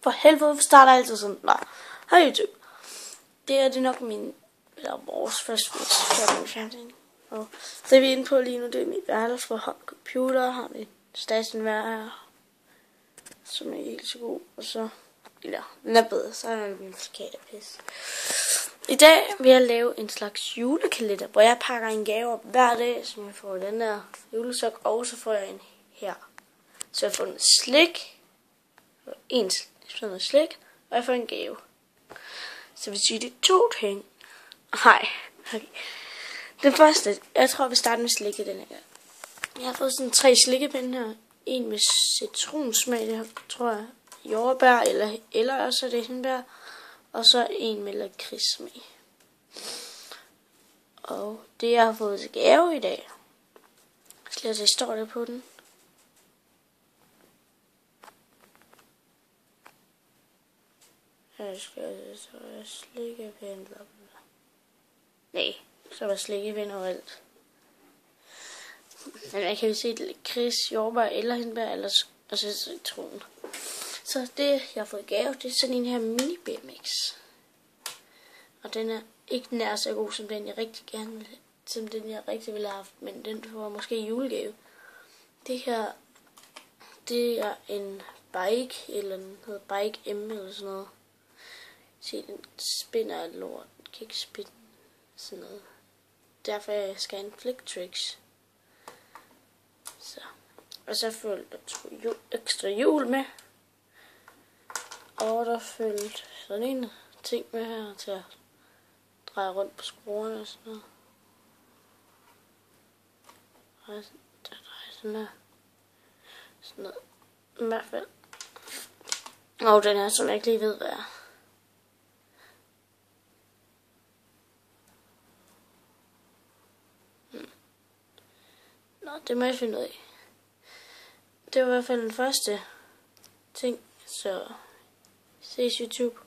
For helvede, vi starter altid sådan. Nej, hej YouTube. Det er nok vores første fjernsyn. Og det er vi inde på lige nu, det er mit værelse, hvor har computer, har min stationær her, som er helt så god. Og så, den er bedre, så er min plakatpis. I dag vil jeg lave en slags julekalender, hvor jeg pakker en gave op hver dag, som jeg får den der julesok, og så får jeg en her. Så jeg får en slik, noget slik, og jeg får en gave. Så vil sige, det er 2 ting. Nej, okay. Den første, jeg tror, vi starter med slikket den her. Jeg har fået sådan 3 slikkepinde her. En med citronsmag, det her, tror jeg, jordbær, eller også er det hindbær. Og så en med lakridssmag. Og det jeg har fået til gave i dag. Jeg skal lige se, står der på den. Jeg skal så slikkepind. Nej, så var slikkepind overalt. Men jeg kan jo se lakrids, jordbær eller hindbær, eller og så citron. Så det jeg har fået gave, det er sådan en her mini BMX. Og den er ikke nær så god som den jeg rigtig gerne vil, som den jeg rigtig ville have haft, men den får måske i julegave. Det her, det er en bike, eller den hedder Bike M eller sådan noget. Se, den spinner af lort, den kan ikke spinne sådan noget. Derfor skal jeg en flick tricks. Så. Og så følger der ekstra hjul med. Og der følger sådan en ting med her til at dreje rundt på skruerne og sådan noget. Og der drejer sådan her. Sådan noget. I hvert fald. Og den her, som jeg ikke lige ved, hvad er. Nå, det må jeg finde ud af. Det var i hvert fald den første ting, så ses YouTube.